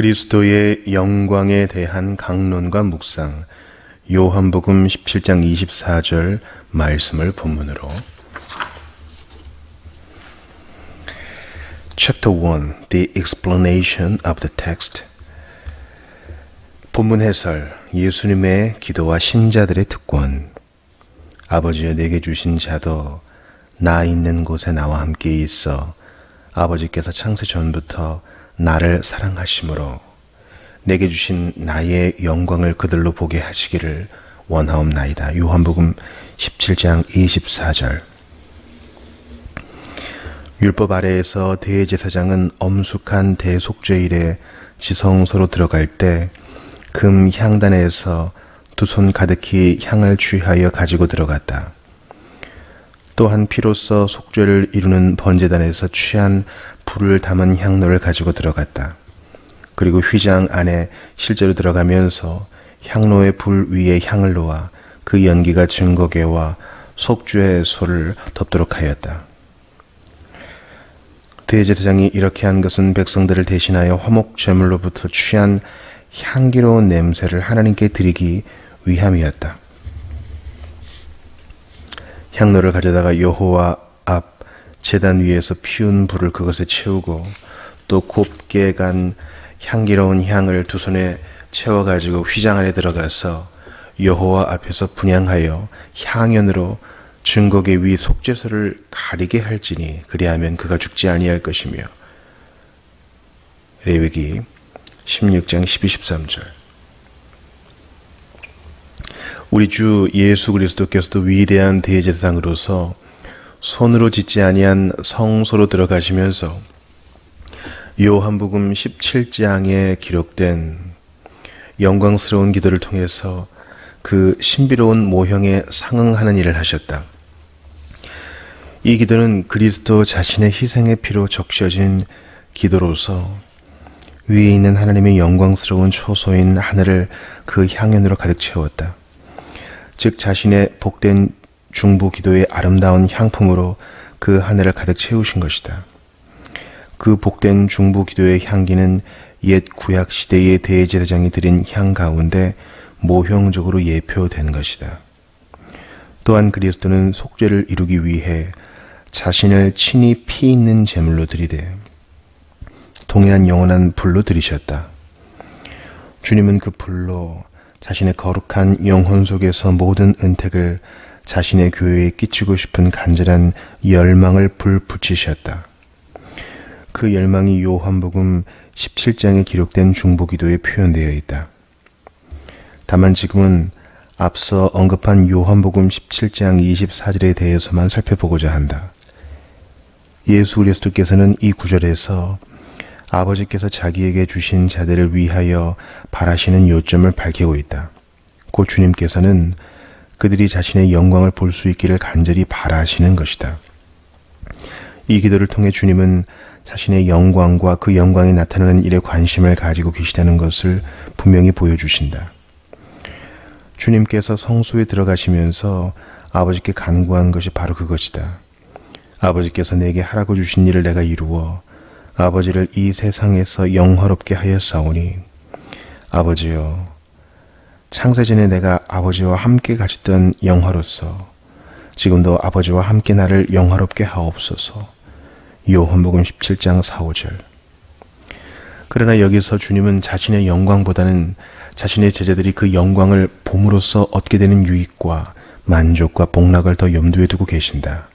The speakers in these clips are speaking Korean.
그리스도의 영광에 대한 강론과 묵상, 요한복음 17장 24절 말씀을 본문으로. Chapter 1. The explanation of the text. 본문 해설, 예수님의 기도와 신자들의 특권. 아버지여 내게 주신 자도 나 있는 곳에 나와 함께 있어 아버지께서 창세 전부터 나를 사랑하심으로 내게 주신 나의 영광을 그들로 보게 하시기를 원하옵나이다. 요한복음 17장 24절. 율법 아래에서 대제사장은 엄숙한 대속죄일에 지성소로 들어갈 때 금 향단에서 두 손 가득히 향을 취하여 가지고 들어갔다. 또한 피로써 속죄를 이루는 번제단에서 취한 불을 담은 향로를 가지고 들어갔다. 그리고 휘장 안에 실제로 들어가면서 향로의 불 위에 향을 놓아 그 연기가 증거궤와 속죄소를 덮도록 하였다. 대제사장이 이렇게 한 것은 백성들을 대신하여 화목 제물로부터 취한 향기로운 냄새를 하나님께 드리기 위함이었다. 향로를 가져다가 여호와 앞 제단 위에서 피운 불을 그것에 채우고 또 곱게 간 향기로운 향을 두 손에 채워가지고 휘장 안에 들어가서 여호와 앞에서 분향하여 향연으로 증거궤 위 속죄소를 가리게 할지니 그리하면 그가 죽지 아니할 것이며. 레위기 16장 12-13절. 우리 주 예수 그리스도께서도 위대한 대제사장으로서 손으로 짓지 아니한 성소로 들어가시면서 요한복음 17장에 기록된 영광스러운 기도를 통해서 그 신비로운 모형에 상응하는 일을 하셨다. 이 기도는 그리스도 자신의 희생의 피로 적셔진 기도로서 위에 있는 하나님의 영광스러운 초소인 하늘을 그 향연으로 가득 채웠다. 즉 자신의 복된 중보 기도의 아름다운 향품으로 그 하늘을 가득 채우신 것이다. 그 복된 중보 기도의 향기는 옛 구약 시대의 대제사장이 드린 향 가운데 모형적으로 예표된 것이다. 또한 그리스도는 속죄를 이루기 위해 자신을 친히 피 있는 제물로 드리되 동일한 영원한 불로 드리셨다. 주님은 그 불로 자신의 거룩한 영혼 속에서 모든 은택을 자신의 교회에 끼치고 싶은 간절한 열망을 불붙이셨다. 그 열망이 요한복음 17장에 기록된 중보기도에 표현되어 있다. 다만 지금은 앞서 언급한 요한복음 17장 24절에 대해서만 살펴보고자 한다. 예수 그리스도께서는 이 구절에서 아버지께서 자기에게 주신 자들을 위하여 바라시는 요점을 밝히고 있다. 곧 주님께서는 그들이 자신의 영광을 볼 수 있기를 간절히 바라시는 것이다. 이 기도를 통해 주님은 자신의 영광과 그 영광이 나타나는 일에 관심을 가지고 계시다는 것을 분명히 보여주신다. 주님께서 성소에 들어가시면서 아버지께 간구한 것이 바로 그것이다. 아버지께서 내게 하라고 주신 일을 내가 이루어 아버지를 이 세상에서 영화롭게 하였사오니 아버지여 창세전에 내가 아버지와 함께 가졌던 영화로서 지금도 아버지와 함께 나를 영화롭게 하옵소서. 요한복음 17장 4-5절. 그러나 여기서 주님은 자신의 영광보다는 자신의 제자들이 그 영광을 봄으로써 얻게 되는 유익과 만족과 복락을 더 염두에 두고 계신다.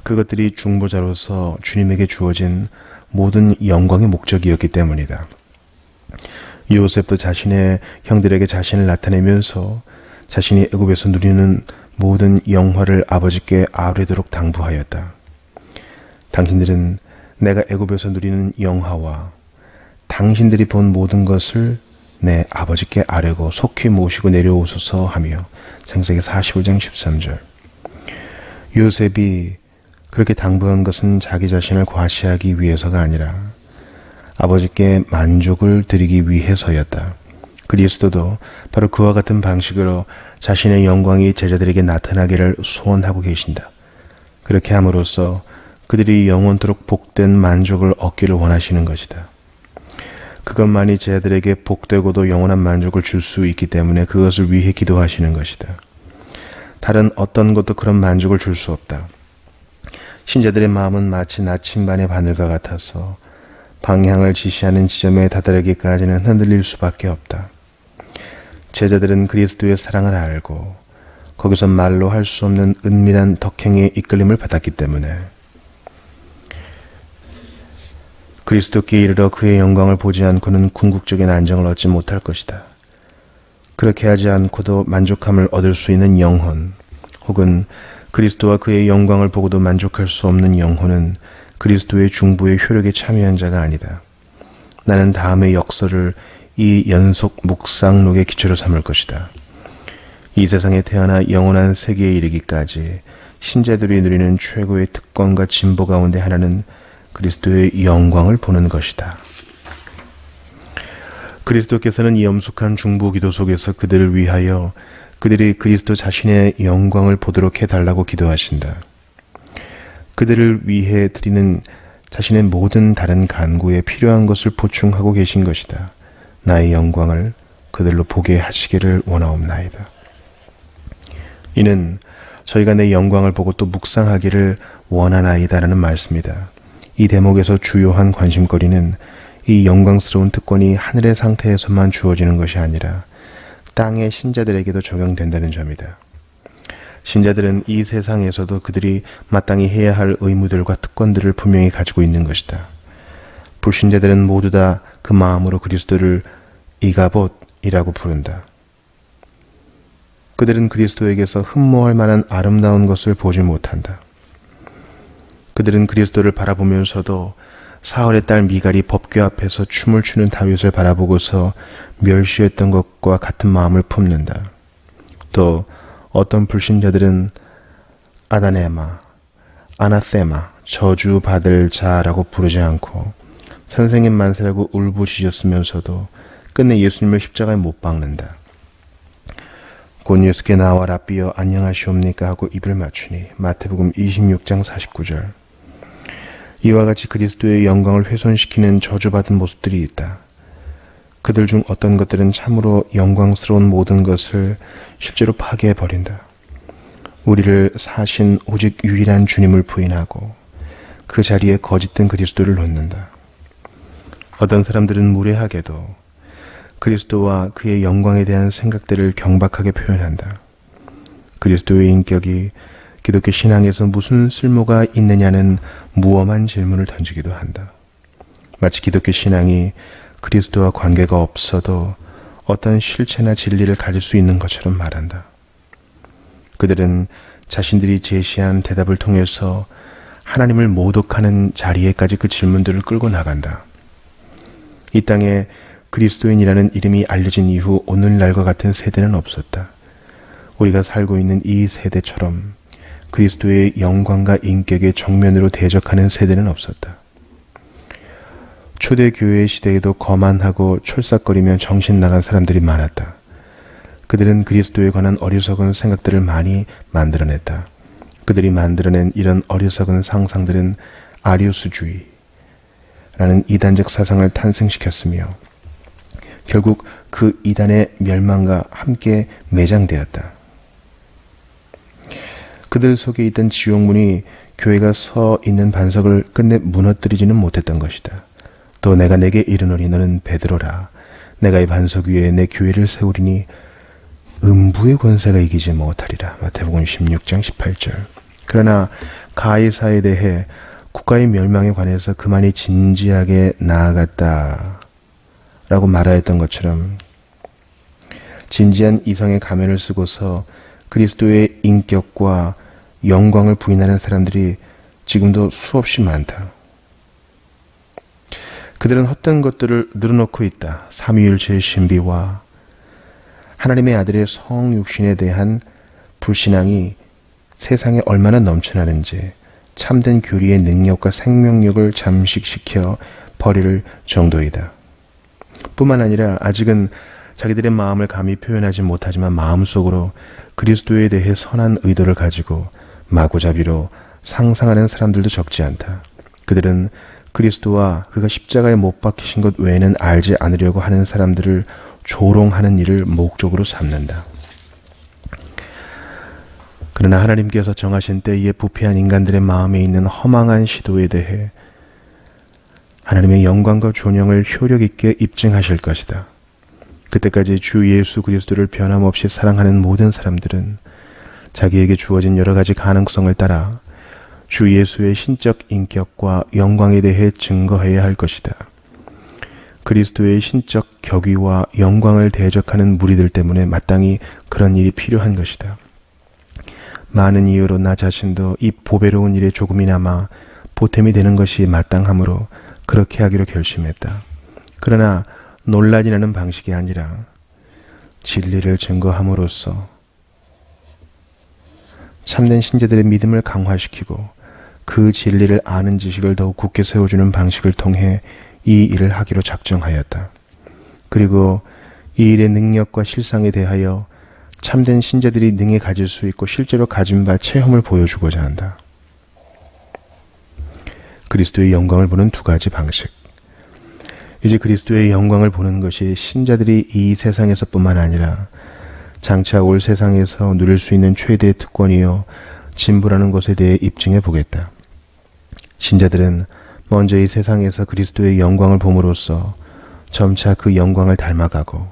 그것들이 중보자로서 주님에게 주어진 모든 영광의 목적이었기 때문이다. 요셉도 자신의 형들에게 자신을 나타내면서 자신이 애굽에서 누리는 모든 영화를 아버지께 아뢰도록 당부하였다. 당신들은 내가 애굽에서 누리는 영화와 당신들이 본 모든 것을 내 아버지께 아뢰고 속히 모시고 내려오소서 하며 창세기 45장 13절. 요셉이 그렇게 당부한 것은 자기 자신을 과시하기 위해서가 아니라 아버지께 만족을 드리기 위해서였다. 그리스도도 바로 그와 같은 방식으로 자신의 영광이 제자들에게 나타나기를 소원하고 계신다. 그렇게 함으로써 그들이 영원토록 복된 만족을 얻기를 원하시는 것이다. 그것만이 제자들에게 복되고도 영원한 만족을 줄 수 있기 때문에 그것을 위해 기도하시는 것이다. 다른 어떤 것도 그런 만족을 줄 수 없다. 신자들의 마음은 마치 나침반의 바늘과 같아서 방향을 지시하는 지점에 다다르기까지는 흔들릴 수밖에 없다. 제자들은 그리스도의 사랑을 알고 거기서 말로 할 수 없는 은밀한 덕행의 이끌림을 받았기 때문에 그리스도께 이르러 그의 영광을 보지 않고는 궁극적인 안정을 얻지 못할 것이다. 그렇게 하지 않고도 만족함을 얻을 수 있는 영혼, 혹은 그리스도와 그의 영광을 보고도 만족할 수 없는 영혼은 그리스도의 중보의 효력에 참여한 자가 아니다. 나는 다음의 역설을 이 연속 묵상록의 기초로 삼을 것이다. 이 세상에 태어나 영원한 세계에 이르기까지 신자들이 누리는 최고의 특권과 진보 가운데 하나는 그리스도의 영광을 보는 것이다. 그리스도께서는 이 엄숙한 중보 기도 속에서 그들을 위하여 그들이 그리스도 자신의 영광을 보도록 해달라고 기도하신다. 그들을 위해 드리는 자신의 모든 다른 간구에 필요한 것을 보충하고 계신 것이다. 나의 영광을 그들로 보게 하시기를 원하옵나이다. 이는 저희가 내 영광을 보고 또 묵상하기를 원하나이다라는 말씀이다. 이 대목에서 주요한 관심거리는 이 영광스러운 특권이 하늘의 상태에서만 주어지는 것이 아니라 땅의 신자들에게도 적용된다는 점이다. 신자들은 이 세상에서도 그들이 마땅히 해야 할 의무들과 특권들을 분명히 가지고 있는 것이다. 불신자들은 모두 다 그 마음으로 그리스도를 이가봇이라고 부른다. 그들은 그리스도에게서 흠모할 만한 아름다운 것을 보지 못한다. 그들은 그리스도를 바라보면서도 사울의 딸 미갈이 법궤 앞에서 춤을 추는 다윗을 바라보고서 멸시했던 것과 같은 마음을 품는다. 또 어떤 불신자들은 아다네마, 아나세마, 저주받을 자라고 부르지 않고 선생님 만세라고 울부짖었으면서도 끝내 예수님을 십자가에 못 박는다. 곧 예수께 나와 랍비여 안녕하시옵니까 하고 입을 맞추니 마태복음 26장 49절. 이와 같이 그리스도의 영광을 훼손시키는 저주받은 모습들이 있다. 그들 중 어떤 것들은 참으로 영광스러운 모든 것을 실제로 파괴해버린다. 우리를 사신 오직 유일한 주님을 부인하고 그 자리에 거짓된 그리스도를 놓는다. 어떤 사람들은 무례하게도 그리스도와 그의 영광에 대한 생각들을 경박하게 표현한다. 그리스도의 인격이 기독교 신앙에서 무슨 쓸모가 있느냐는 무엄한 질문을 던지기도 한다. 마치 기독교 신앙이 그리스도와 관계가 없어도 어떤 실체나 진리를 가질 수 있는 것처럼 말한다. 그들은 자신들이 제시한 대답을 통해서 하나님을 모독하는 자리에까지 그 질문들을 끌고 나간다. 이 땅에 그리스도인이라는 이름이 알려진 이후 오늘날과 같은 세대는 없었다. 우리가 살고 있는 이 세대처럼 그리스도의 영광과 인격에 정면으로 대적하는 세대는 없었다. 초대교회 시대에도 거만하고 촐싹거리며 정신 나간 사람들이 많았다. 그들은 그리스도에 관한 어리석은 생각들을 많이 만들어냈다. 그들이 만들어낸 이런 어리석은 상상들은 아리우스주의라는 이단적 사상을 탄생시켰으며 결국 그 이단의 멸망과 함께 매장되었다. 그들 속에 있던 지옥문이 교회가 서 있는 반석을 끝내 무너뜨리지는 못했던 것이다. 또 내가 내게 이르노니 너는 베드로라. 내가 이 반석 위에 내 교회를 세우리니 음부의 권세가 이기지 못하리라. 마태복음 16장 18절. 그러나 가이사에 대해 국가의 멸망에 관해서 그만이 진지하게 나아갔다 라고 말하였던 것처럼 진지한 이성의 가면을 쓰고서 그리스도의 인격과 영광을 부인하는 사람들이 지금도 수없이 많다. 그들은 헛된 것들을 늘어놓고 있다. 삼위일체의 신비와 하나님의 아들의 성육신에 대한 불신앙이 세상에 얼마나 넘쳐나는지 참된 교리의 능력과 생명력을 잠식시켜 버릴 정도이다. 뿐만 아니라 아직은 자기들의 마음을 감히 표현하지 못하지만 마음속으로 그리스도에 대해 선한 의도를 가지고 마구잡이로 상상하는 사람들도 적지 않다. 그들은 그리스도와 그가 십자가에 못 박히신 것 외에는 알지 않으려고 하는 사람들을 조롱하는 일을 목적으로 삼는다. 그러나 하나님께서 정하신 때에 부패한 인간들의 마음에 있는 허망한 시도에 대해 하나님의 영광과 존영을 효력 있게 입증하실 것이다. 그때까지 주 예수 그리스도를 변함없이 사랑하는 모든 사람들은 자기에게 주어진 여러 가지 가능성을 따라 주 예수의 신적 인격과 영광에 대해 증거해야 할 것이다. 그리스도의 신적 격위와 영광을 대적하는 무리들 때문에 마땅히 그런 일이 필요한 것이다. 많은 이유로 나 자신도 이 보배로운 일에 조금이나마 보탬이 되는 것이 마땅하므로 그렇게 하기로 결심했다. 그러나 논란이 나는 방식이 아니라 진리를 증거함으로써 참된 신자들의 믿음을 강화시키고 그 진리를 아는 지식을 더욱 굳게 세워주는 방식을 통해 이 일을 하기로 작정하였다. 그리고 이 일의 능력과 실상에 대하여 참된 신자들이 능히 가질 수 있고 실제로 가진 바 체험을 보여주고자 한다. 그리스도의 영광을 보는 두 가지 방식. 이제 그리스도의 영광을 보는 것이 신자들이 이 세상에서뿐만 아니라 장차 올 세상에서 누릴 수 있는 최대의 특권이요 진부라는 것에 대해 입증해 보겠다. 신자들은 먼저 이 세상에서 그리스도의 영광을 봄으로써 점차 그 영광을 닮아가고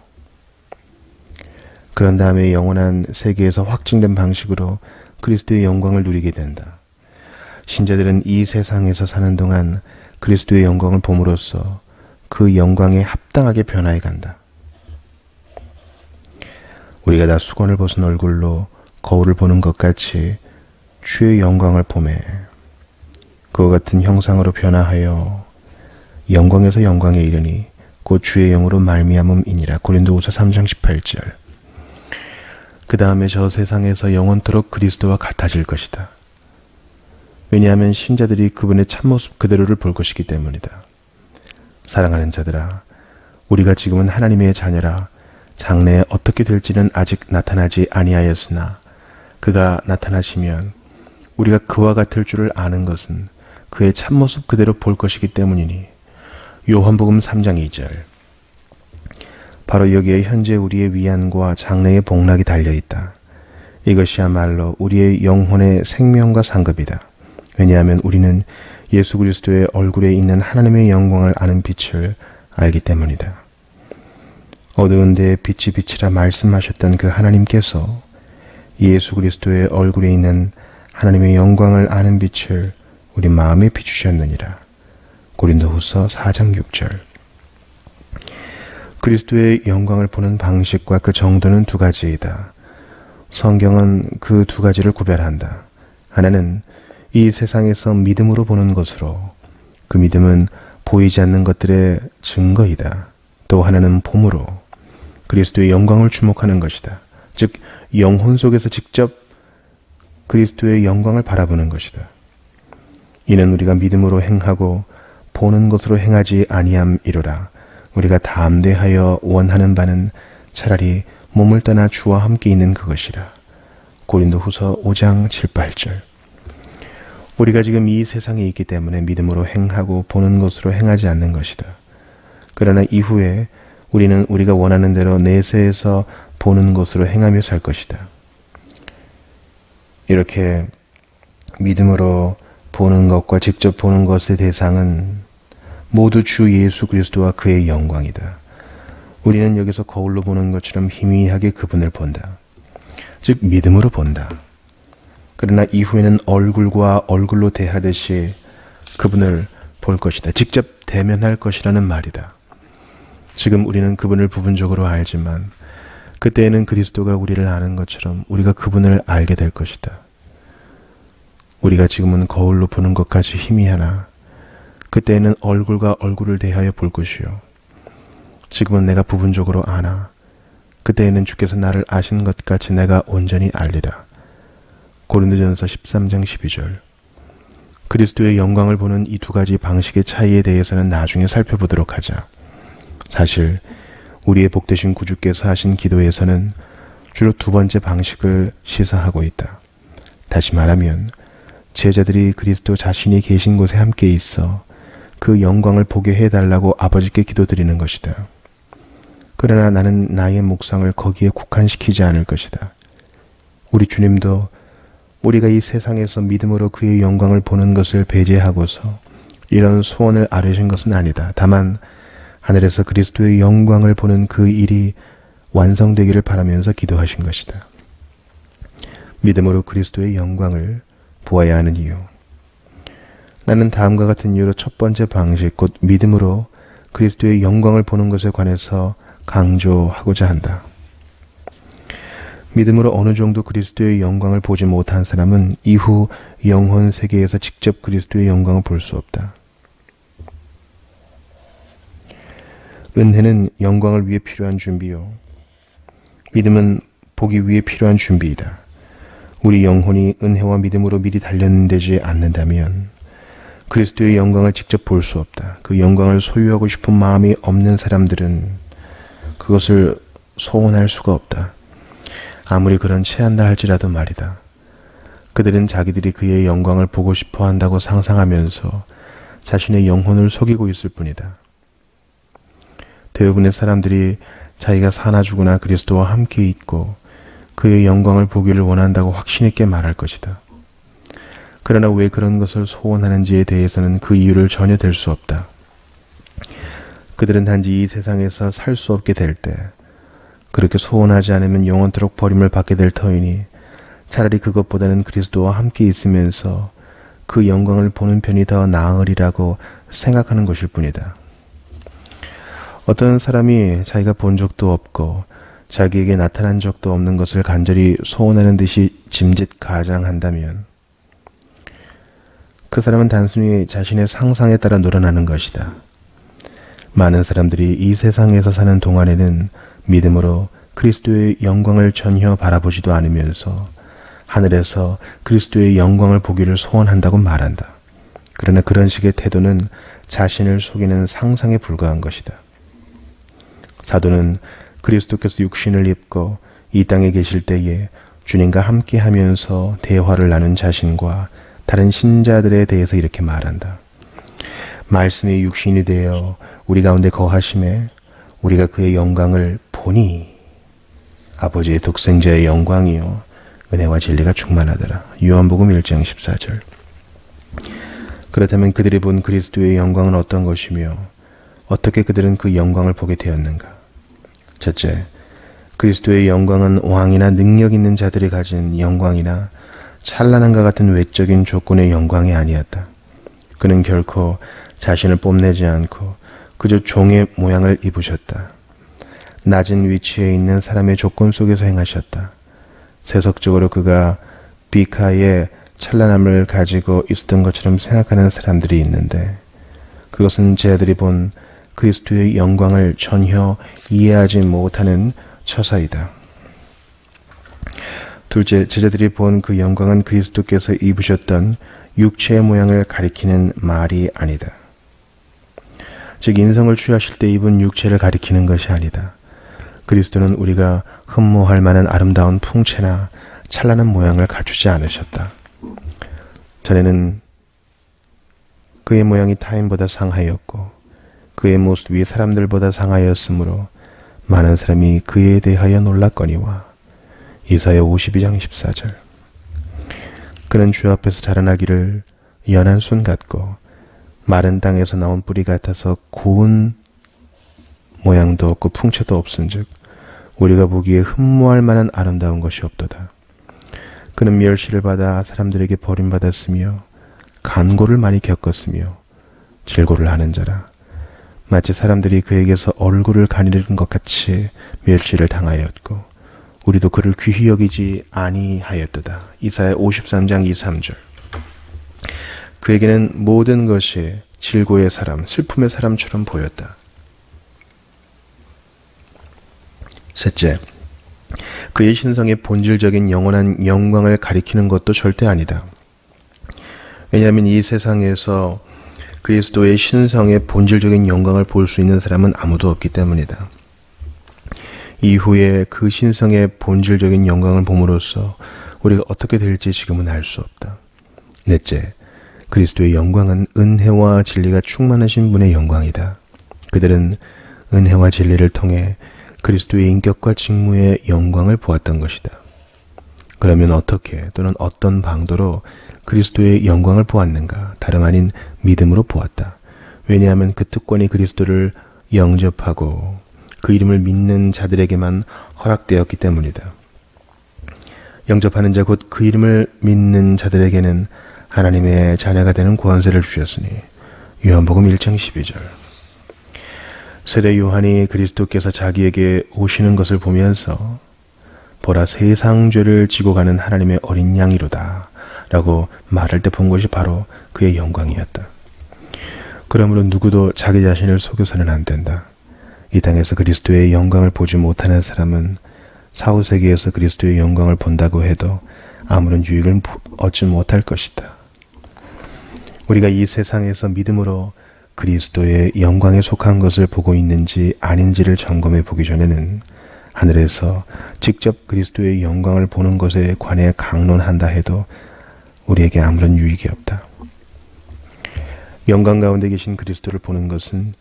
그런 다음에 영원한 세계에서 확증된 방식으로 그리스도의 영광을 누리게 된다. 신자들은 이 세상에서 사는 동안 그리스도의 영광을 봄으로써 그 영광에 합당하게 변화해 간다. 우리가 다 수건을 벗은 얼굴로 거울을 보는 것 같이 주의 영광을 보매 그와 같은 형상으로 변화하여 영광에서 영광에 이르니 곧 주의 영으로 말미암음이니라. 고린도후서 3장 18절. 그 다음에 저 세상에서 영원토록 그리스도와 같아질 것이다. 왜냐하면 신자들이 그분의 참모습 그대로를 볼 것이기 때문이다. 사랑하는 자들아, 우리가 지금은 하나님의 자녀라. 장래에 어떻게 될지는 아직 나타나지 아니하였으나 그가 나타나시면 우리가 그와 같을 줄을 아는 것은 그의 참모습 그대로 볼 것이기 때문이니. 요한복음 3장 2절. 바로 여기에 현재 우리의 위안과 장래의 복락이 달려있다. 이것이야말로 우리의 영혼의 생명과 상급이다. 왜냐하면 우리는 예수 그리스도의 얼굴에 있는 하나님의 영광을 아는 빛을 알기 때문이다. 어두운 데에 빛이 빛이라 말씀하셨던 그 하나님께서 예수 그리스도의 얼굴에 있는 하나님의 영광을 아는 빛을 우리 마음에 비추셨느니라. 고린도후서 4장 6절. 그리스도의 영광을 보는 방식과 그 정도는 두 가지이다. 성경은 그 두 가지를 구별한다. 하나는 이 세상에서 믿음으로 보는 것으로, 그 믿음은 보이지 않는 것들의 증거이다. 또 하나는 봄으로 그리스도의 영광을 주목하는 것이다. 즉 영혼 속에서 직접 그리스도의 영광을 바라보는 것이다. 이는 우리가 믿음으로 행하고 보는 것으로 행하지 아니함이로라. 우리가 담대하여 원하는 바는 차라리 몸을 떠나 주와 함께 있는 그것이라. 고린도후서 5장 7, 8절. 우리가 지금 이 세상에 있기 때문에 믿음으로 행하고 보는 것으로 행하지 않는 것이다. 그러나 이후에 우리는 우리가 원하는 대로 내세에서 보는 것으로 행하며 살 것이다. 이렇게 믿음으로 보는 것과 직접 보는 것의 대상은 모두 주 예수 그리스도와 그의 영광이다. 우리는 여기서 거울로 보는 것처럼 희미하게 그분을 본다. 즉 믿음으로 본다. 그러나 이후에는 얼굴과 얼굴로 대하듯이 그분을 볼 것이다. 직접 대면할 것이라는 말이다. 지금 우리는 그분을 부분적으로 알지만 그때에는 그리스도가 우리를 아는 것처럼 우리가 그분을 알게 될 것이다. 우리가 지금은 거울로 보는 것까지 희미하나 그때에는 얼굴과 얼굴을 대하여 볼 것이요. 지금은 내가 부분적으로 아나 그때에는 주께서 나를 아신 것 같이 내가 온전히 알리라. 고린도전서 13장 12절. 그리스도의 영광을 보는 이 두 가지 방식의 차이에 대해서는 나중에 살펴보도록 하자. 사실 우리의 복되신 구주께서 하신 기도에서는 주로 두 번째 방식을 시사하고 있다. 다시 말하면 제자들이 그리스도 자신이 계신 곳에 함께 있어 그 영광을 보게 해달라고 아버지께 기도드리는 것이다. 그러나 나는 나의 묵상을 거기에 국한시키지 않을 것이다. 우리 주님도 우리가 이 세상에서 믿음으로 그의 영광을 보는 것을 배제하고서 이런 소원을 아뢰신 것은 아니다. 다만 하늘에서 그리스도의 영광을 보는 그 일이 완성되기를 바라면서 기도하신 것이다. 믿음으로 그리스도의 영광을 보아야 하는 이유. 나는 다음과 같은 이유로 첫 번째 방식, 곧 믿음으로 그리스도의 영광을 보는 것에 관해서 강조하고자 한다. 믿음으로 어느 정도 그리스도의 영광을 보지 못한 사람은 이후 영혼 세계에서 직접 그리스도의 영광을 볼 수 없다. 은혜는 영광을 위해 필요한 준비요. 믿음은 보기 위해 필요한 준비이다. 우리 영혼이 은혜와 믿음으로 미리 단련되지 않는다면 그리스도의 영광을 직접 볼 수 없다. 그 영광을 소유하고 싶은 마음이 없는 사람들은 그것을 소원할 수가 없다. 아무리 그런 체한다 할지라도 말이다. 그들은 자기들이 그의 영광을 보고 싶어 한다고 상상하면서 자신의 영혼을 속이고 있을 뿐이다. 대부분의 사람들이 자기가 사나 죽으나 그리스도와 함께 있고 그의 영광을 보기를 원한다고 확신 있게 말할 것이다. 그러나 왜 그런 것을 소원하는지에 대해서는 그 이유를 전혀 댈 수 없다. 그들은 단지 이 세상에서 살 수 없게 될 때, 그렇게 소원하지 않으면 영원토록 버림을 받게 될 터이니 차라리 그것보다는 그리스도와 함께 있으면서 그 영광을 보는 편이 더 나으리라고 생각하는 것일 뿐이다. 어떤 사람이 자기가 본 적도 없고 자기에게 나타난 적도 없는 것을 간절히 소원하는 듯이 짐짓 가장한다면 그 사람은 단순히 자신의 상상에 따라 놀아나는 것이다. 많은 사람들이 이 세상에서 사는 동안에는 믿음으로 그리스도의 영광을 전혀 바라보지도 않으면서 하늘에서 그리스도의 영광을 보기를 소원한다고 말한다. 그러나 그런 식의 태도는 자신을 속이는 상상에 불과한 것이다. 사도는 그리스도께서 육신을 입고 이 땅에 계실 때에 주님과 함께 하면서 대화를 나눈 자신과 다른 신자들에 대해서 이렇게 말한다. 말씀이 육신이 되어 우리 가운데 거하심에 우리가 그의 영광을 보니 아버지의 독생자의 영광이요 은혜와 진리가 충만하더라. 요한복음 1장 14절. 그렇다면 그들이 본 그리스도의 영광은 어떤 것이며 어떻게 그들은 그 영광을 보게 되었는가? 첫째, 그리스도의 영광은 왕이나 능력 있는 자들이 가진 영광이나 찬란함과 같은 외적인 조건의 영광이 아니었다. 그는 결코 자신을 뽐내지 않고 그저 종의 모양을 입으셨다. 낮은 위치에 있는 사람의 조건 속에서 행하셨다. 세속적으로 그가 비카의 찬란함을 가지고 있었던 것처럼 생각하는 사람들이 있는데 그것은 제자들이 본 그리스도의 영광을 전혀 이해하지 못하는 처사이다. 둘째, 제자들이 본 그 영광은 그리스도께서 입으셨던 육체의 모양을 가리키는 말이 아니다. 즉 인성을 취하실 때 입은 육체를 가리키는 것이 아니다. 그리스도는 우리가 흠모할 만한 아름다운 풍채나 찬란한 모양을 갖추지 않으셨다. 전에는 그의 모양이 타인보다 상하였고 그의 모습이 사람들보다 상하였으므로 많은 사람이 그에 대하여 놀랐거니와. 이사야 52장 14절. 그는 주 앞에서 자라나기를 연한 순 같고 마른 땅에서 나온 뿌리 같아서 고운 모양도 없고 풍채도 없은즉 우리가 보기에 흠모할 만한 아름다운 것이 없도다. 그는 멸시를 받아 사람들에게 버림받았으며 간고를 많이 겪었으며 질고를 하는 자라. 마치 사람들이 그에게서 얼굴을 가리는 것 같이 멸시를 당하였고 우리도 그를 귀히 여기지 아니하였도다. 이사야 53장 2, 3절. 그에게는 모든 것이 질고의 사람, 슬픔의 사람처럼 보였다. 셋째, 그의 신성의 본질적인 영원한 영광을 가리키는 것도 절대 아니다. 왜냐하면 이 세상에서 그리스도의 신성의 본질적인 영광을 볼 수 있는 사람은 아무도 없기 때문이다. 이후에 그 신성의 본질적인 영광을 봄으로써 우리가 어떻게 될지 지금은 알 수 없다. 넷째, 그리스도의 영광은 은혜와 진리가 충만하신 분의 영광이다. 그들은 은혜와 진리를 통해 그리스도의 인격과 직무의 영광을 보았던 것이다. 그러면 어떻게 또는 어떤 방도로 그리스도의 영광을 보았는가? 다름 아닌 믿음으로 보았다. 왜냐하면 그 특권이 그리스도를 영접하고 그 이름을 믿는 자들에게만 허락되었기 때문이다. 영접하는 자 곧 그 이름을 믿는 자들에게는 하나님의 자녀가 되는 권세를 주셨으니 요한복음 1장 12절. 세례 요한이 그리스도께서 자기에게 오시는 것을 보면서 보라 세상 죄를 지고 가는 하나님의 어린 양이로다 라고 말할 때 본 것이 바로 그의 영광이었다. 그러므로 누구도 자기 자신을 속여서는 안 된다. 이 땅에서 그리스도의 영광을 보지 못하는 사람은 사후세계에서 그리스도의 영광을 본다고 해도 아무런 유익을 얻지 못할 것이다. 우리가 이 세상에서 믿음으로 그리스도의 영광에 속한 것을 보고 있는지 아닌지를 점검해 보기 전에는 하늘에서 직접 그리스도의 영광을 보는 것에 관해 강론한다 해도 우리에게 아무런 유익이 없다. 영광 가운데 계신 그리스도를 보는 것은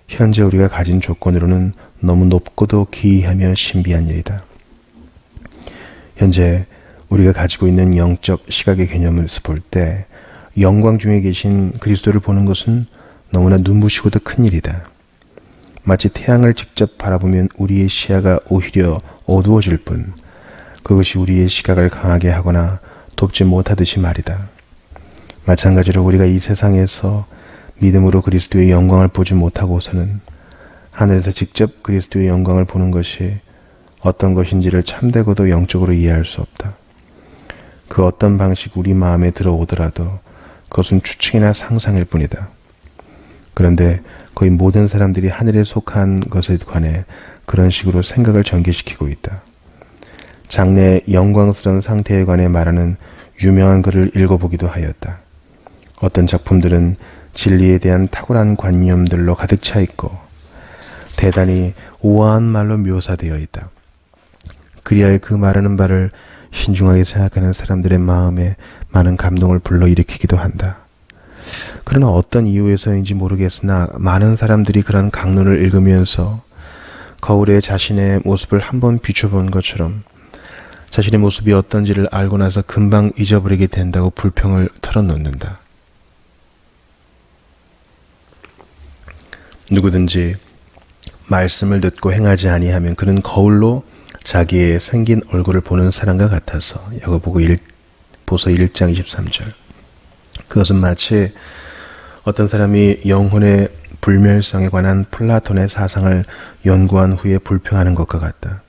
현재 우리가 가진 조건으로는 너무 높고도 기이하며 신비한 일이다. 현재 우리가 가지고 있는 영적 시각의 개념을 볼 때 영광 중에 계신 그리스도를 보는 것은 너무나 눈부시고도 큰 일이다. 마치 태양을 직접 바라보면 우리의 시야가 오히려 어두워질 뿐 그것이 우리의 시각을 강하게 하거나 돕지 못하듯이 말이다. 마찬가지로 우리가 이 세상에서 믿음으로 그리스도의 영광을 보지 못하고서는 하늘에서 직접 그리스도의 영광을 보는 것이 어떤 것인지를 참되고도 영적으로 이해할 수 없다. 그 어떤 방식 우리 마음에 들어오더라도 그것은 추측이나 상상일 뿐이다. 그런데 거의 모든 사람들이 하늘에 속한 것에 관해 그런 식으로 생각을 전개시키고 있다. 장래의 영광스러운 상태에 관해 말하는 유명한 글을 읽어보기도 하였다. 어떤 작품들은 진리에 대한 탁월한 관념들로 가득 차 있고 대단히 우아한 말로 묘사되어 있다. 그리하여 그 말하는 바를 신중하게 생각하는 사람들의 마음에 많은 감동을 불러일으키기도 한다. 그러나 어떤 이유에서인지 모르겠으나 많은 사람들이 그런 강론을 읽으면서 거울에 자신의 모습을 한번 비춰본 것처럼 자신의 모습이 어떤지를 알고 나서 금방 잊어버리게 된다고 불평을 털어놓는다. 누구든지 말씀을 듣고 행하지 아니하면 그는 거울로 자기의 생긴 얼굴을 보는 사람과 같아서 야고보서 1장 23절. 그것은 마치 어떤 사람이 영혼의 불멸성에 관한 플라톤의 사상을 연구한 후에 불평하는 것과 같다.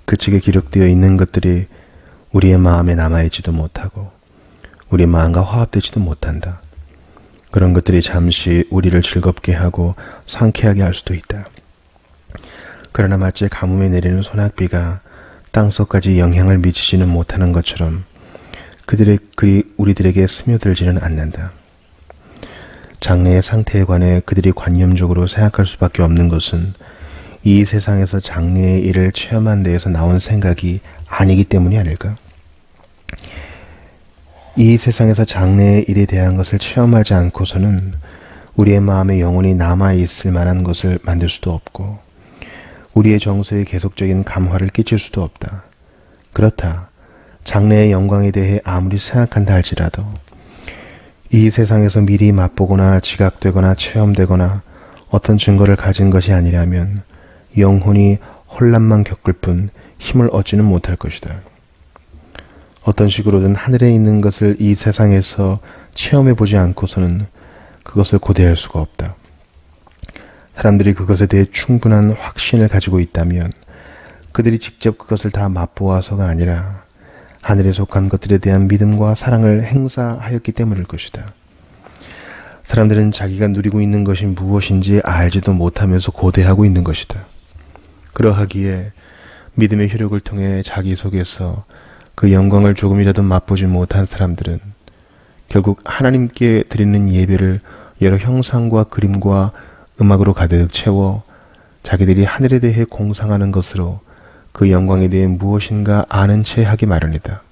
그 책에 기록되어 있는 것들이 우리의 마음에 남아있지도 못하고 우리 마음과 화합되지도 못한다. 그런 것들이 잠시 우리를 즐겁게 하고 상쾌하게 할 수도 있다. 그러나 마치 가뭄에 내리는 소낙비가 땅속까지 영향을 미치지는 못하는 것처럼 그들의 글이 우리들에게 스며들지는 않는다. 장래의 상태에 관해 그들이 관념적으로 생각할 수밖에 없는 것은 이 세상에서 장래의 일을 체험한 데에서 나온 생각이 아니기 때문이 아닐까? 이 세상에서 장래의 일에 대한 것을 체험하지 않고서는 우리의 마음에 영원히 남아있을 만한 것을 만들 수도 없고 우리의 정서에 계속적인 감화를 끼칠 수도 없다. 그렇다. 장래의 영광에 대해 아무리 생각한다 할지라도 이 세상에서 미리 맛보거나 지각되거나 체험되거나 어떤 증거를 가진 것이 아니라면 영혼이 혼란만 겪을 뿐 힘을 얻지는 못할 것이다. 어떤 식으로든 하늘에 있는 것을 이 세상에서 체험해보지 않고서는 그것을 고대할 수가 없다. 사람들이 그것에 대해 충분한 확신을 가지고 있다면 그들이 직접 그것을 다 맛보아서가 아니라 하늘에 속한 것들에 대한 믿음과 사랑을 행사하였기 때문일 것이다. 사람들은 자기가 누리고 있는 것이 무엇인지 알지도 못하면서 고대하고 있는 것이다. 그러하기에 믿음의 효력을 통해 자기 속에서 그 영광을 조금이라도 맛보지 못한 사람들은 결국 하나님께 드리는 예배를 여러 형상과 그림과 음악으로 가득 채워 자기들이 하늘에 대해 공상하는 것으로 그 영광에 대해 무엇인가 아는 채 하기 마련이다.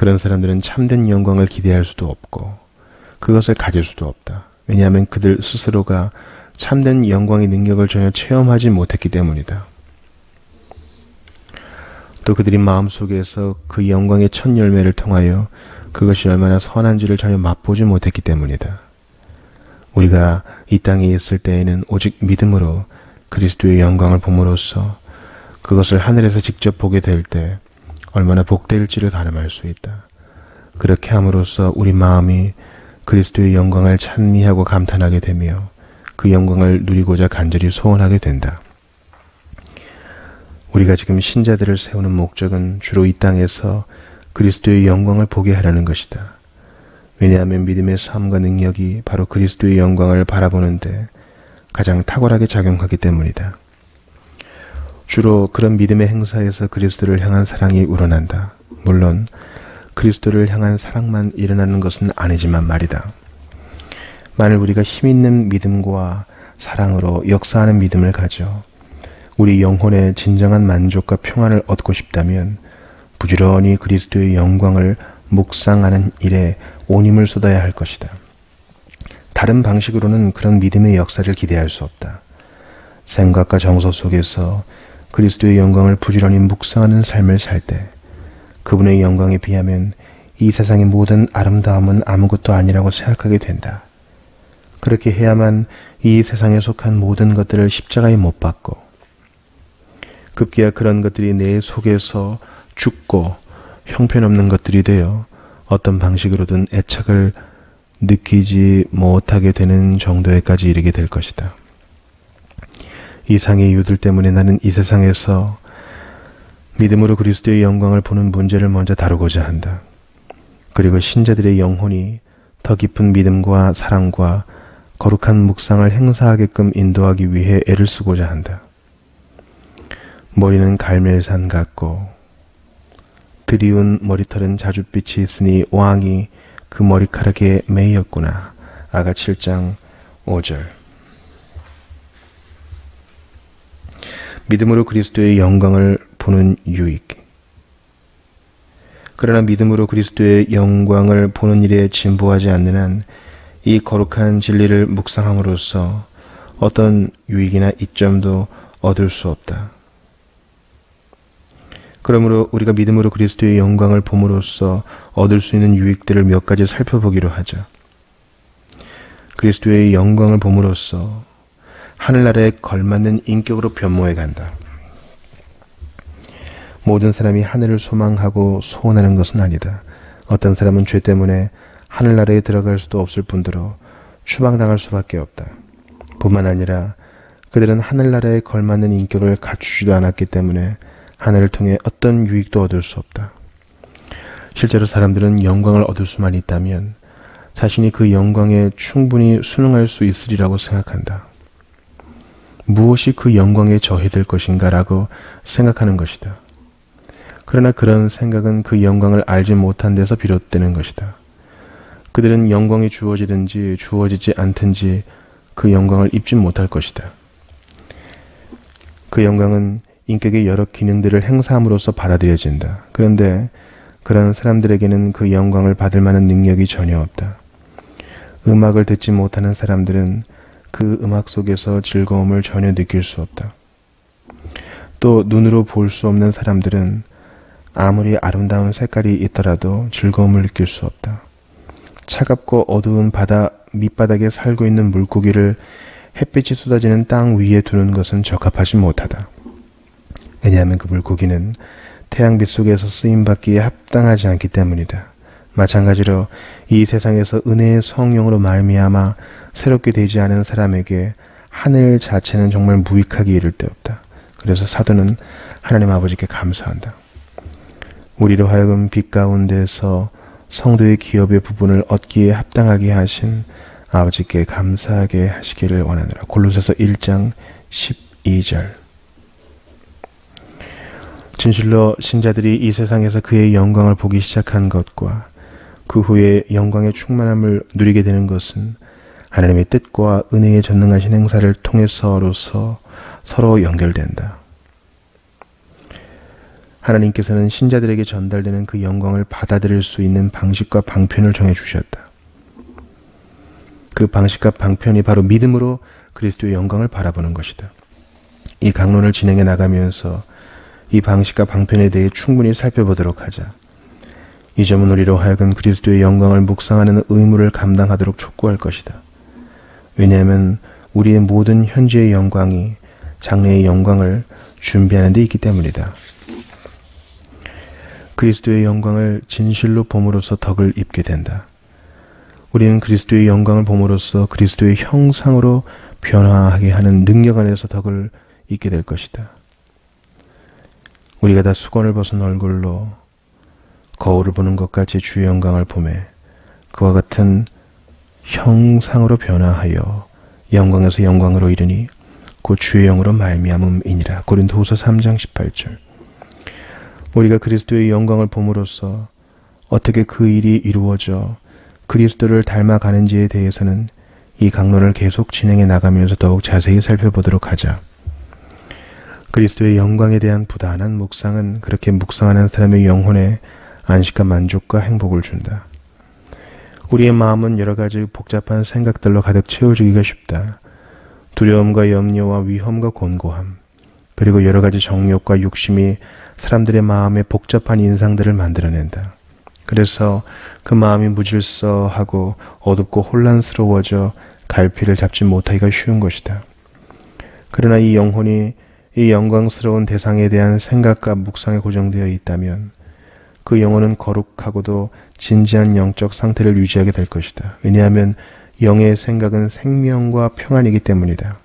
그런 사람들은 참된 영광을 기대할 수도 없고 그것을 가질 수도 없다. 왜냐하면 그들 스스로가 참된 영광의 능력을 전혀 체험하지 못했기 때문이다. 또 그들이 마음속에서 그 영광의 첫 열매를 통하여 그것이 얼마나 선한지를 전혀 맛보지 못했기 때문이다. 우리가 이 땅에 있을 때에는 오직 믿음으로 그리스도의 영광을 봄으로써 그것을 하늘에서 직접 보게 될 때 얼마나 복될지를 가늠할 수 있다. 그렇게 함으로써 우리 마음이 그리스도의 영광을 찬미하고 감탄하게 되며 그 영광을 누리고자 간절히 소원하게 된다. 우리가 지금 신자들을 세우는 목적은 주로 이 땅에서 그리스도의 영광을 보게 하려는 것이다. 왜냐하면 믿음의 삶과 능력이 바로 그리스도의 영광을 바라보는데 가장 탁월하게 작용하기 때문이다. 주로 그런 믿음의 행사에서 그리스도를 향한 사랑이 우러난다. 물론 그리스도를 향한 사랑만 일어나는 것은 아니지만 말이다. 만일 우리가 힘있는 믿음과 사랑으로 역사하는 믿음을 가져 우리 영혼의 진정한 만족과 평안을 얻고 싶다면 부지런히 그리스도의 영광을 묵상하는 일에 온 힘을 쏟아야 할 것이다. 다른 방식으로는 그런 믿음의 역사를 기대할 수 없다. 생각과 정서 속에서 그리스도의 영광을 부지런히 묵상하는 삶을 살 때 그분의 영광에 비하면 이 세상의 모든 아름다움은 아무것도 아니라고 생각하게 된다. 그렇게 해야만 이 세상에 속한 모든 것들을 십자가에 못 박고 급기야 그런 것들이 내 속에서 죽고 형편없는 것들이 되어 어떤 방식으로든 애착을 느끼지 못하게 되는 정도에까지 이르게 될 것이다. 이상의 이유들 때문에 나는 이 세상에서 믿음으로 그리스도의 영광을 보는 문제를 먼저 다루고자 한다. 그리고 신자들의 영혼이 더 깊은 믿음과 사랑과 거룩한 묵상을 행사하게끔 인도하기 위해 애를 쓰고자 한다. 머리는 갈멜산 같고 드리운 머리털은 자줏빛이 있으니 왕이 그 머리카락에 매였구나. 아가 7장 5절. 믿음으로 그리스도의 영광을 보는 유익. 그러나 믿음으로 그리스도의 영광을 보는 일에 진보하지 않는 한 이 거룩한 진리를 묵상함으로써 어떤 유익이나 이점도 얻을 수 없다. 그러므로 우리가 믿음으로 그리스도의 영광을 봄으로써 얻을 수 있는 유익들을 몇 가지 살펴보기로 하자. 그리스도의 영광을 봄으로써 하늘나라에 걸맞는 인격으로 변모해 간다. 모든 사람이 하늘을 소망하고 소원하는 것은 아니다. 어떤 사람은 죄 때문에 하늘나라에 들어갈 수도 없을 뿐더러 추방당할 수밖에 없다. 뿐만 아니라 그들은 하늘나라에 걸맞는 인격을 갖추지도 않았기 때문에 하늘을 통해 어떤 유익도 얻을 수 없다. 실제로 사람들은 영광을 얻을 수만 있다면 자신이 그 영광에 충분히 순응할 수 있으리라고 생각한다. 무엇이 그 영광에 저해될 것인가라고 생각하는 것이다. 그러나 그런 생각은 그 영광을 알지 못한 데서 비롯되는 것이다. 그들은 영광이 주어지든지 주어지지 않든지 그 영광을 입지 못할 것이다. 그 영광은 인격의 여러 기능들을 행사함으로써 받아들여진다. 그런데 그런 사람들에게는 그 영광을 받을 만한 능력이 전혀 없다. 음악을 듣지 못하는 사람들은 그 음악 속에서 즐거움을 전혀 느낄 수 없다. 또 눈으로 볼 수 없는 사람들은 아무리 아름다운 색깔이 있더라도 즐거움을 느낄 수 없다. 차갑고 어두운 바다 밑바닥에 살고 있는 물고기를 햇빛이 쏟아지는 땅 위에 두는 것은 적합하지 못하다. 왜냐하면 그 물고기는 태양빛 속에서 쓰임받기에 합당하지 않기 때문이다. 마찬가지로 이 세상에서 은혜의 성령으로 말미암아 새롭게 되지 않은 사람에게 하늘 자체는 정말 무익하게 이를 데 없다. 그래서 사도는 하나님 아버지께 감사한다. 우리로 하여금 빛 가운데서 성도의 기업의 부분을 얻기에 합당하게 하신 아버지께 감사하게 하시기를 원하노라. 골로새서 1장 12절. 진실로 신자들이 이 세상에서 그의 영광을 보기 시작한 것과 그 후에 영광의 충만함을 누리게 되는 것은 하나님의 뜻과 은혜의 전능하신 행사를 통해서로서 서로 연결된다. 하나님께서는 신자들에게 전달되는 그 영광을 받아들일 수 있는 방식과 방편을 정해주셨다. 그 방식과 방편이 바로 믿음으로 그리스도의 영광을 바라보는 것이다. 이 강론을 진행해 나가면서 이 방식과 방편에 대해 충분히 살펴보도록 하자. 이 점은 우리로 하여금 그리스도의 영광을 묵상하는 의무를 감당하도록 촉구할 것이다. 왜냐하면 우리의 모든 현재의 영광이 장래의 영광을 준비하는 데 있기 때문이다. 그리스도의 영광을 진실로 봄으로써 덕을 입게 된다. 우리는 그리스도의 영광을 봄으로써 그리스도의 형상으로 변화하게 하는 능력 안에서 덕을 입게 될 것이다. 우리가 다 수건을 벗은 얼굴로 거울을 보는 것 같이 주의 영광을 보매 그와 같은 형상으로 변화하여 영광에서 영광으로 이르니 곧 주의 영으로 말미암음이니라. 고린도후서 3장 18절. 우리가 그리스도의 영광을 봄으로써 어떻게 그 일이 이루어져 그리스도를 닮아가는지에 대해서는 이 강론을 계속 진행해 나가면서 더욱 자세히 살펴보도록 하자. 그리스도의 영광에 대한 부단한 묵상은 그렇게 묵상하는 사람의 영혼에 안식과 만족과 행복을 준다. 우리의 마음은 여러 가지 복잡한 생각들로 가득 채워지기가 쉽다. 두려움과 염려와 위험과 곤고함, 그리고 여러 가지 정욕과 욕심이 사람들의 마음에 복잡한 인상들을 만들어낸다. 그래서 그 마음이 무질서하고 어둡고 혼란스러워져 갈피를 잡지 못하기가 쉬운 것이다. 그러나 이 영혼이 이 영광스러운 대상에 대한 생각과 묵상에 고정되어 있다면 그 영혼은 거룩하고도 진지한 영적 상태를 유지하게 될 것이다. 왜냐하면 영의 생각은 생명과 평안이기 때문이다.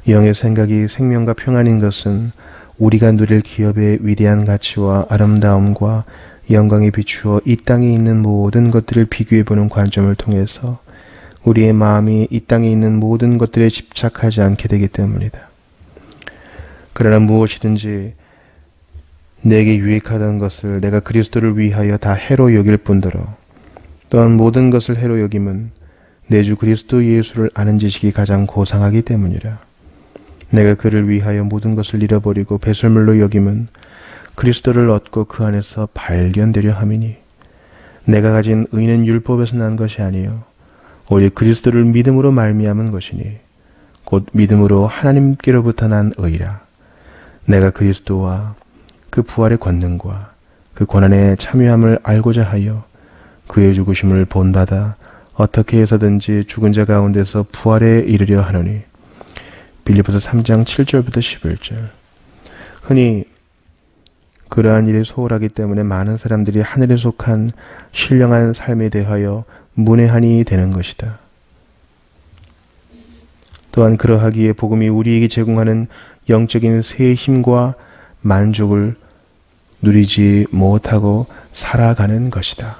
영의 생각이 생명과 평안인 것은 우리가 누릴 기업의 위대한 가치와 아름다움과 영광에 비추어 이 땅에 있는 모든 것들을 비교해보는 관점을 통해서 우리의 마음이 이 땅에 있는 모든 것들에 집착하지 않게 되기 때문이다. 그러나 무엇이든지 내게 유익하던 것을 내가 그리스도를 위하여 다 해로 여길 뿐더러 또한 모든 것을 해로 여김은 내 주 그리스도 예수를 아는 지식이 가장 고상하기 때문이라. 내가 그를 위하여 모든 것을 잃어버리고 배설물로 여김은 그리스도를 얻고 그 안에서 발견되려 함이니 내가 가진 의는 율법에서 난 것이 아니요 오히려 그리스도를 믿음으로 말미암은 것이니 곧 믿음으로 하나님께로부터 난 의라. 내가 그리스도와 그 부활의 권능과 그 고난의 참여함을 알고자 하여 그의 죽으심을 본받아 어떻게 해서든지 죽은 자 가운데서 부활에 이르려 하노니. 빌립보서 3장 7절부터 11절. 흔히 그러한 일이 소홀하기 때문에 많은 사람들이 하늘에 속한 신령한 삶에 대하여 문외한이 되는 것이다. 또한 그러하기에 복음이 우리에게 제공하는 영적인 새 힘과 만족을 누리지 못하고 살아가는 것이다.